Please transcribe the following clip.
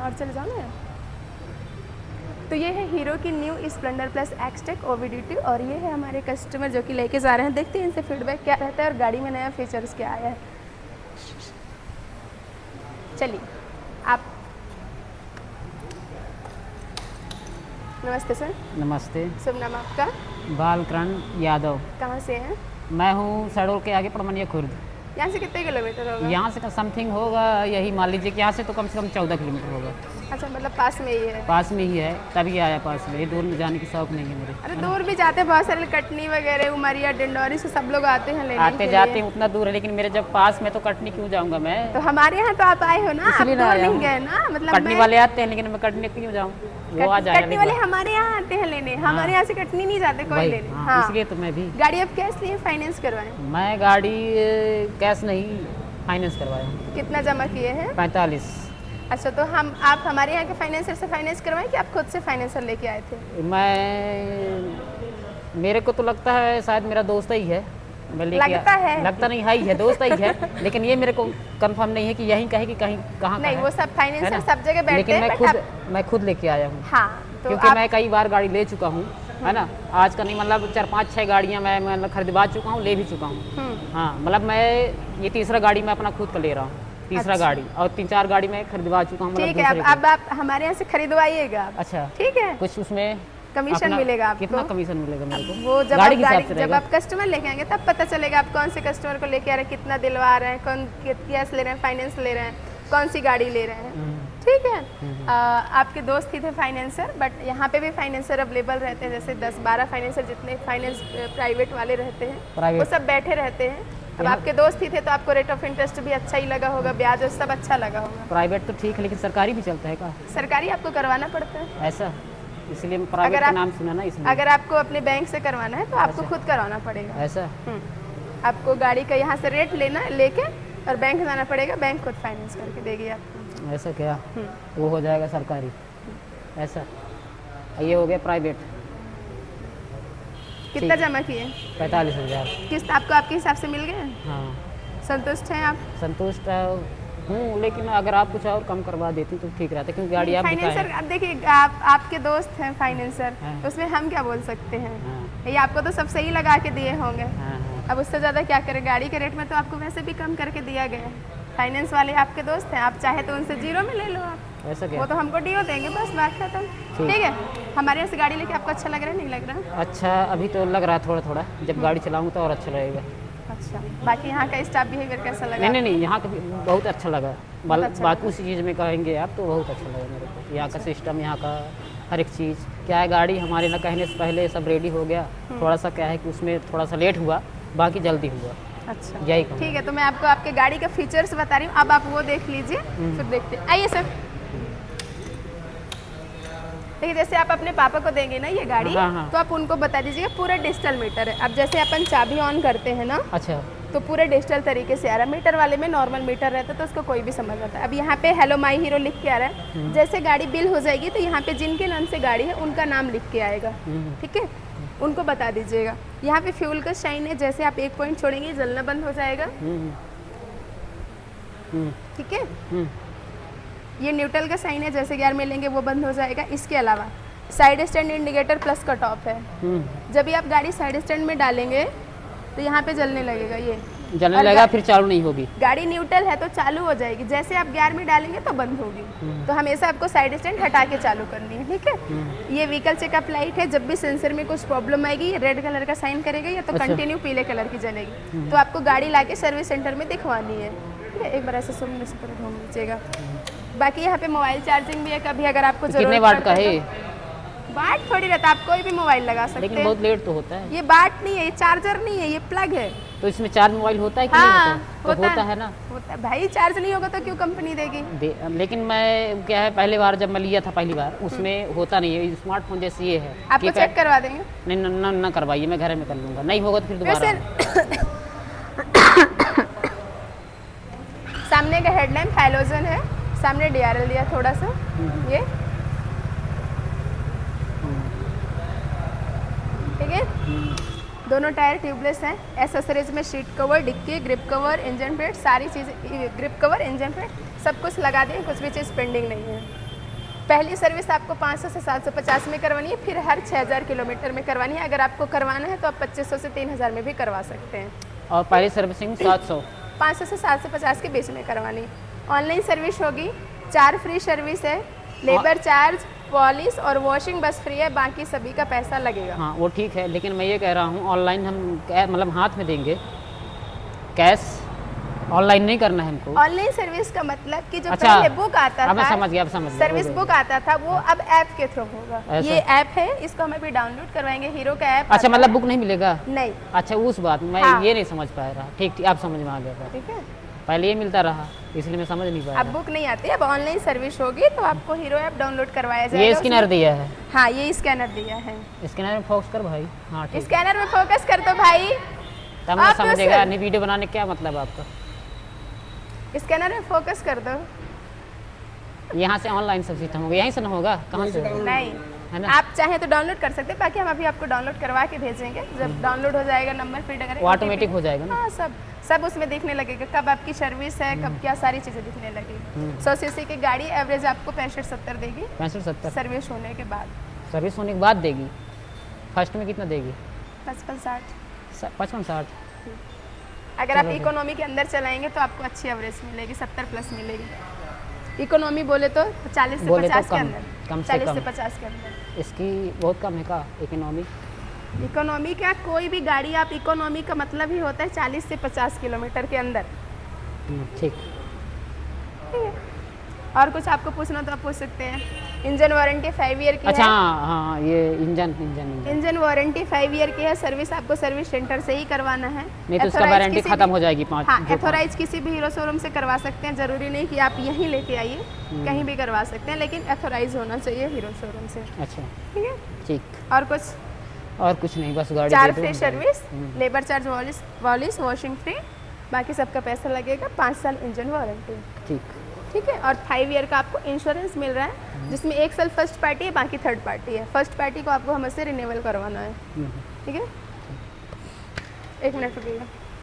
और चले जाओ ना। तो ये है हीरो की new Splendor plus XTEC OBD2 और ये है हमारे कस्टमर जो कि लेके जा रहे हैं। देखते हैं इनसे फीडबैक क्या रहता है और गाड़ी में नया फीचर्स क्या आया है। चलिए आप। नमस्ते सर। नमस्ते। शुभ नाम आपका? बालकरण यादव। कहाँ से हैं? मैं हूँ सड़ोल के आगे पड़मनिया खुर्द। यहाँ से कितने किलोमीटर होगा? यहाँ से समथिंग होगा, यही मान लीजिए कि यहाँ से तो कम से कम 14 किलोमीटर होगा। अच्छा, मतलब पास में ही है? पास में ही है, तभी आया पास में। ये दूर में जाने की शौक नहीं है मेरे। अरे दूर भी जाते हैं बहुत सारे, कटनी वगैरह, उमरिया, डिंडौरी से सब लोग आते हैं लेने आते जाते हैं, उतना दूर है, लेकिन मेरे जब पास में तो कटनी क्यों जाऊँगा मैं? तो हमारे यहाँ तो आप आए हो ना, आप दूर नहीं गए ना। मतलब कटनी वाले आते हैं, लेकिन मैं कटनी क्यों जाऊँ? वो आ जाए। कटनी वाले हमारे यहाँ आते हैं लेने, हमारे यहाँ से कटनी नहीं जाते कोई लेने। हाँ, इसलिए तो मैं भी। गाड़ी आप कैश लिए फाइनेंस करवाएं? मैं गाड़ी कैश नहीं, फाइनेंस करवाया। कितना जमा किए हैं? 45। अच्छा, तो आप हमारे यहाँ के फाइनेंसर से फाइनेंस करवाएं कि आप खुद से फाइनेंसर लेके आए थे? मेरे को तो लगता है शायद मेरा दोस्त ही है। लगता है? लगता नहीं, है दोस्त ही है, लेकिन ये मेरे को कंफर्म नहीं है कि यहीं कहे कि कहीं कहाँ नहीं, वो सब फाइनेंसर सब जगह बैठते हैं, लेकिन मैं खुद लेके आया हूँ। हाँ, तो क्योंकि मैं कई बार गाड़ी ले चुका हूँ, है ना। आज का नहीं, मतलब 4-5-6 गाड़ियाँ मैं मतलब खरीदवा चुका हूँ, ले भी चुका हूँ। हाँ, मतलब मैं ये तीसरा गाड़ी मैं अपना खुद का ले रहा हूँ, तीसरा गाड़ी, और 3-4 गाड़ी मैं खरीदवा चुका हूँ। ठीक है, अब आप हमारे यहाँ से खरीदवाइएगा। अच्छा, ठीक है। कुछ उसमें कमीशन मिलेगा आपको? कितना कमीशन मिलेगा मेरे को? वो जब गाड़ी जब आप कस्टमर लेके आएंगे तब पता चलेगा आप कौन से कस्टमर को लेके आ रहे हैं, कितना दिलवा रहे हैं, कौन कैश ले रहे हैं, फाइनेंस ले रहे हैं, कौन सी गाड़ी ले रहे हैं। ठीक है। आपके दोस्त ही थे फाइनेंसर, बट यहाँ पे भी फाइनेंसर अवेलेबल रहते हैं, जैसे 10-12 फाइनेंसर जितने फाइनेंस प्राइवेट वाले रहते हैं वो सब बैठे रहते हैं। अब आपके दोस्त ही थे तो आपको रेट ऑफ इंटरेस्ट भी अच्छा ही लगा होगा, ब्याज और सब अच्छा लगा होगा। प्राइवेट तो ठीक है, लेकिन सरकारी भी चलता है क्या? सरकारी आपको करवाना पड़ता है। ऐसा, इसलिए प्राइवेट का नाम सुना ना, इसलिए। अगर आपको अपने बैंक से करवाना है तो आपको खुद करवाना पड़ेगा। ऐसा? आपको गाड़ी का यहाँ से रेट लेके और बैंक जाना पड़ेगा, बैंक खुद फाइनेंस करके देगी आपको। ऐसा क्या? वो हो जाएगा सरकारी। ऐसा, ये हो गया प्राइवेट। कितना जमा किए? 45,000। किस्त आपको आपके हिसाब से मिल गए? हाँ। संतुष्ट हैं आप? संतुष्ट हूँ, लेकिन अगर आप कुछ और कम करवा देती तो ठीक रहता, क्योंकि गाड़ी आप फाइनेंसर, अब देखिए आपके दोस्त हैं फाइनेंसर, उसमें हम क्या बोल सकते हैं। ये आपको तो सब सही लगा के दिए होंगे, अब उससे ज़्यादा क्या करें। गाड़ी के रेट में तो आपको वैसे भी कम करके दिया गया। फाइनेंस वाले आपके दोस्त हैं, आप चाहे तो उनसे 0 में ले लो आप। ऐसा क्या? वो तो हमको डीओ देंगे, बस बात खत्म। ठीक है। हमारे यहाँ से गाड़ी लेके आपको अच्छा लग रहा है, नहीं लग रहा? अच्छा, अभी तो लग रहा है थोड़ा थोड़ा, जब गाड़ी चलाऊँगा तो और अच्छा लगेगा। अच्छा, बाकी यहाँ का स्टाफ बिहेवियर कैसा लगा? नहीं, यहाँ का बहुत अच्छा लगा। बाकी उसी चीज़ में कहेंगे आप तो बहुत अच्छा लगा मेरे को। यहाँ का सिस्टम, यहाँ का हर एक चीज़ क्या है। गाड़ी हमारे ना कहने से पहले सब रेडी हो गया, थोड़ा सा क्या है कि उसमें थोड़ा सा लेट हुआ, बाकी जल्दी हुआ। अच्छा, यही ठीक है। तो मैं आपको आपके गाड़ी का फीचर्स बता रही हूँ, अब आप वो देख लीजिए, फिर देखते हैं। आइए सर। देखिए, जैसे आप अपने पापा को देंगे ना ये गाड़ी, तो आप उनको बता दीजिएगा पूरा डिजिटल मीटर है। अब जैसे अपन चाबी ऑन करते हैं ना, अच्छा, तो पूरे डिजिटल तरीके से आ रहा है। मीटर वाले में नॉर्मल मीटर रहता है तो उसको कोई भी समझ आता है। अब यहाँ पे हेलो माई हीरो लिख के आ रहा है। जैसे गाड़ी बिल हो जाएगी तो यहाँ पे जिनके नाम से गाड़ी है उनका नाम लिख के आएगा। ठीक है, उनको बता दीजिएगा। यहाँ पे फ्यूल का साइन है, जैसे आप 1 पॉइंट छोड़ेंगे जलना बंद हो जाएगा। ठीक है, ये न्यूट्रल का साइन है, जैसे गियर में लेंगे वो बंद हो जाएगा। इसके अलावा side stand indicator plus cut off है। जब भी आप गाड़ी साइड स्टैंड में डालेंगे तो यहाँ पे जलने लगेगा, ये जलने लगेगा, फिर चालू नहीं होगी। गाड़ी न्यूट्रल है तो चालू हो जाएगी, जैसे आप गियर में डालेंगे तो बंद होगी। तो हमेशा आपको साइड स्टैंड हटा के चालू करनी है। ठीक है, ये व्हीकल चेकअप लाइट है, जब भी सेंसर में कुछ प्रॉब्लम आएगी रेड कलर का साइन करेगा या तो कंटिन्यू पीले कलर की जलेगी, तो आपको गाड़ी लाके सर्विस सेंटर में दिखवानी है। ठीक है, एक बार ऐसे सुनने से घूम लीजिएगा। बाकी यहाँ पे मोबाइल चार्जिंग भी है, कभी अगर आपको जरूरत कितने वाट का है? वाट थोड़ी रहता है, आप कोई भी मोबाइल लगा सकते हैं, लेकिन बहुत लेट तो होता है। ये वाट नहीं है, ये चार्जर नहीं है, ये प्लग है। तो इसमें चार्ज मोबाइल होता है कि हाँ, नहीं होता? तो होता है ना। होता है भाई, चार्ज नहीं होगा तो क्यों कंपनी देगी? लेकिन मैं क्या है, पहली बार जब मैं लिया था पहली बार, उसमें होता नहीं है। स्मार्टफोन जैसे ये है, आपको चेक करवा देंगे। नहीं, ना करवाइए, मैं घर में कर लूँगा। नहीं होगा तो फिर दोबारा। सामने का हेडलैम्प हैलोजन है, सामने DRL दिया थोड़ा सा, ये ठीक है। दोनों टायर ट्यूबलेस हैं। एसेसरीज में सीट कवर, डिक्की, ग्रिप कवर, इंजन प्लेट, सारी चीज़ें, ग्रिप कवर, इंजन प्लेट सब कुछ लगा दिए, कुछ भी चीज़ पेंडिंग नहीं है। पहली सर्विस आपको 500 से 750 में करवानी है, फिर हर 6000 किलोमीटर में करवानी है। अगर आपको करवाना है तो आप 2500 से 3000 में भी करवा सकते हैं। और पहली सर्विसिंग 700। 500 से 750 के बीच में करवानी। ऑनलाइन सर्विस होगी, 4 फ्री सर्विस है, लेबर चार्ज, पॉलिश और वॉशिंग बस फ्री है, बाकी सभी का पैसा लगेगा। हाँ वो ठीक है, लेकिन मैं ये कह रहा हूँ ऑनलाइन हम मतलब हाथ में देंगे, कैश ऑनलाइन नहीं करना है हमको। ऑनलाइन सर्विस का मतलब कि जो अच्छा, पहले बुक आता अब मैं था, समझ गया, अब समझ गया। सर्विस बुक आता था वो अब ऐप के थ्रू होगा। ऐसा? ये ऐप है, इसको हम अभी डाउनलोड करवाएंगे, हीरो का ऐप। अच्छा, मतलब बुक नहीं मिलेगा? नहीं। अच्छा, उस बात मैं हाँ। ये नहीं समझ पाया रहा। ठीक ठीक, आप समझ में आ गया था। ठीक है, पहले ये मिलता रहा इसलिए मैं समझ नहीं पाया। अब बुक नहीं आती, अब ऑनलाइन सर्विस होगी तो आपको हीरो ऐप डाउनलोड करवाया जाएगा। ये स्कैनर दिया है? हाँ, ये स्कैनर दिया है। स्कैनर में फोकस कर भाई। हाँ ठीक। स्कैनर में फोकस कर दो भाई, तब मैं आप तो समझेगा सर- नहीं वीडियो बनाने क्या मतलब आपका। स्कैनर में फोकस कर दो। यहाँ से ऑनलाइन सब सिस्टम होगा, यहीं से ना होगा? कहाँ से होगा? नहीं, है ना? आप चाहें तो डाउनलोड कर सकते हैं, बाकी हम अभी आपको डाउनलोड करवा के भेजेंगे। जब डाउनलोड हो जाएगा, नंबर फीड करेंगे, वो ऑटोमेटिक हो जाएगा ना? हाँ, सब उसमें दिखने लगेगा, कब आपकी सर्विस है, कब क्या सारी चीज़ें दिखने लगेगी। 100 सीसी की गाड़ी एवरेज आपको 65-70 देगी 65-70 सर्विस होने के बाद। सर्विस होने के बाद देगी? फर्स्ट में कितना देगी? 55-60। 55-60? अगर आप चलो ठीक। इकोनॉमी के अंदर चलाएंगे तो आपको अच्छी एवरेज मिलेगी, 70 प्लस मिलेगी। इकोनॉमी बोले तो 40 से बोले तो 50 के कम, अंदर, कम से 40 कम। से 50 के अंदर। इसकी बहुत कम है का इकोनॉमी? इकोनॉमी का कोई भी गाड़ी, आप इकोनॉमी का मतलब ही होता है 40 से 50 किलोमीटर के अंदर। ठीक। ठीक है, और कुछ आपको पूछना तो आप पूछ सकते हैं। इंजन वारंटी 5 ईयर की अच्छा, है। हाँ हाँ, ये इंजन इंजन वारंटी 5 ईयर की है। सर्विस आपको सर्विस सेंटर से ही करवाना है। नहीं तो उसका Authorized वारंटी किसी खत्म भी- हो जाएगी 5। हाँ, एथोराइज किसी भी हीरो शोरूम से करवा सकते हैं, जरूरी नहीं कि आप यहीं लेके आइए, कहीं भी करवा सकते हैं, लेकिन एथोराइज होना चाहिए हीरो शोरूम से। अच्छा ठीक है, ठीक। और कुछ? और कुछ नहीं, बस गाड़ी 4 दे दो फ्री हम सर्विस, हम्म। लेबर चार्ज, वॉलिश वॉशिंग फ्री, बाकी सबका पैसा लगेगा। 5 साल इंजन वारंटी। ठीक। ठीक है, और 5 ईयर का आपको इंश्योरेंस मिल रहा है, जिसमें 1 साल फर्स्ट पार्टी है, बाकी थर्ड पार्टी है। फर्स्ट पार्टी को आपको हमसे रिन्यूअल करवाना है। हम्म। ठीक है, 1 मिनट रुकिएगा।